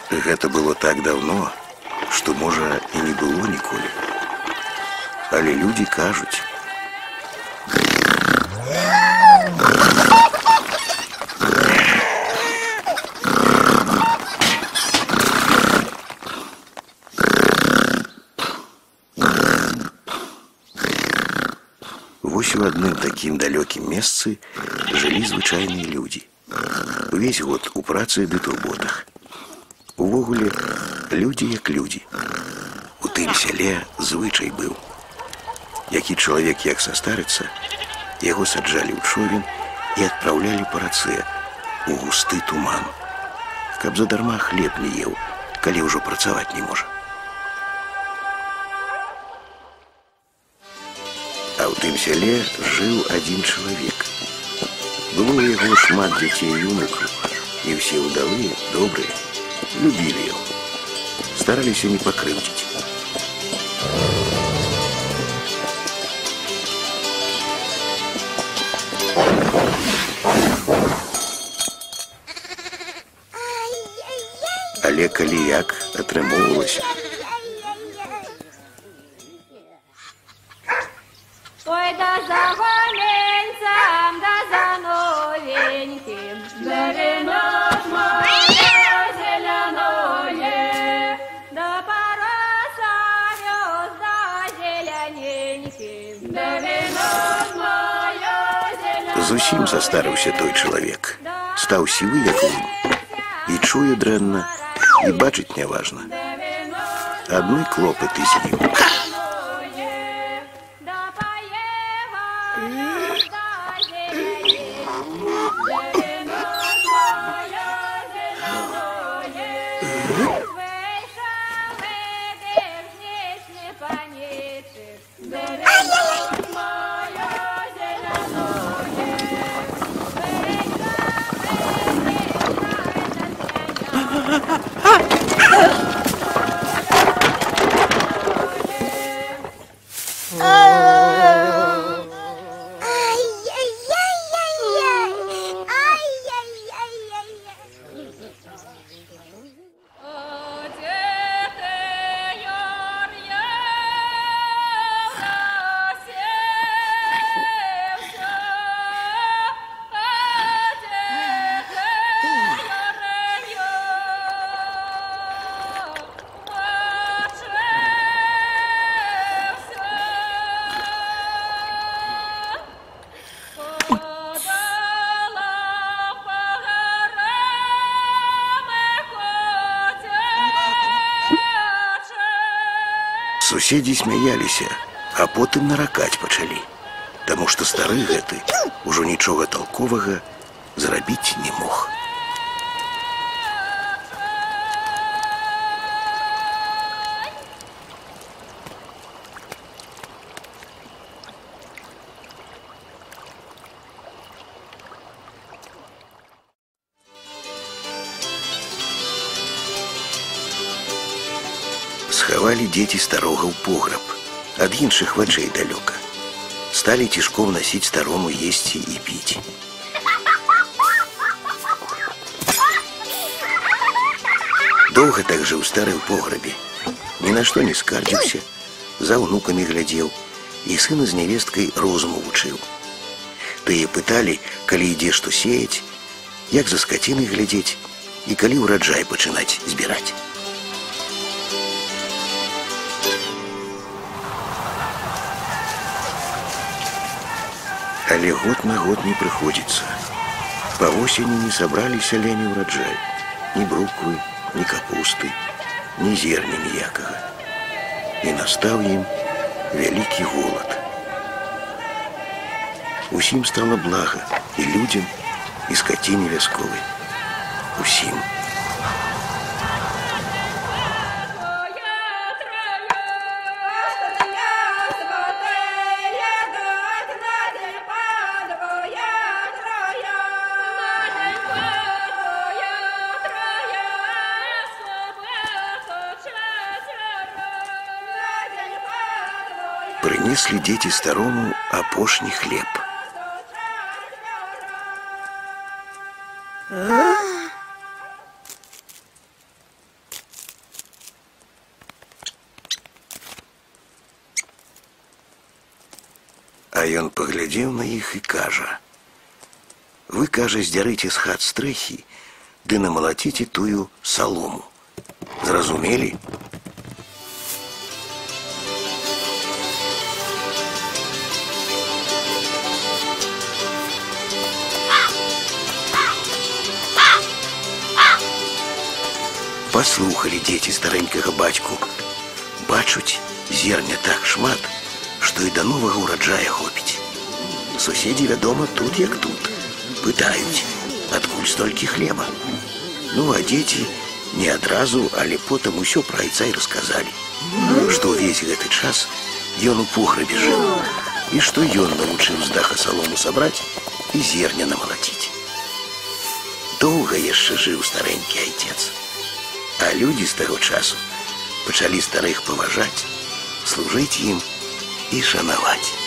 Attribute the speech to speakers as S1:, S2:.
S1: Гэта было так давно, што, можа, і не было ніколі. Але людзі кажуць. Вось у адным такім далёкім месцы жылі звычайныя людзі. Увесь год у працы ды турботах. Увогуле, людзі як людзі. У тым сяле звычай быў. Які чалавек як састарыцца, яго саджалі ў човен і адпраўлялі па рацэ у густы туман, каб задарма хлеб не еў, калі ўжо працаваць не можа. А ў тым сяле жыў адзін чалавек. Было ў яго шмат дзяцей і ўнукаў, і ўсе ўдавыя, добрыя, любілі яго, стараліся не пакрыўдзіць. Але калі як атрымоўвалася.
S2: Ой, да за гоменцам, да за новеньким, да венок моё зеленое, да пороса вёс, да зелененьким, да венок моё зеленое.
S1: Зусім састарыўся той чалавек, стаў сівы як лунь, і чуе дрэнна, і бачыць няважна. Адны клопаты з ім. Суседзі смяяліся, а потым наракаць пачалі, таму што стары гэты ўжо нічога талковага зрабіць не мог. Схавалі дзеці старога ў пограб, ад іншых вачэй далёка. Сталі цішком насіць старому есці і піць. Доўга так жыў стары ў пограбе. Ні на што не скардзіўся, за ўнукамі глядзеў і сына з нявесткай розуму вучыў. Тыя пыталі, калі ідзе што сеяць, як за скацінай глядзець і калі ўраджай пачынаць збіраць. Але год на год не прыходзіцца. Па восені не сабралі сяляне ўраджай, ні бруквы, ні капусты, ні зерня ніякага. І настаў ім вялікі голад. Усім стала блага, і людзям, і скаціне вясковай. Усім. Прынеслі дзеці старому апошні хлеб. Ён паглядзеў на іх і кажа: вы, кажа, здзярыце з хат стрэхі ды намалаціце тую салому. Зразумелі? Паслухалі дзеці старэнькага бацьку. Бачуць, зерня так шмат, што і да новага ўраджая хопіць. Суседзі, вядома, тут як тут. Пытаюць, адкуль столькі хлеба. Ну, а дзеці не адразу, але потым усё пра айца і расказалі. Што ўвесь гэты час ён у пограбе жыў, і што ён навучыў з даха салому сабраць і зерня намалаціць. Доўга яшчэ жыў старэнькі айцец. А людзі з таго часу пачалі старых паважаць, служыць ім і шанаваць.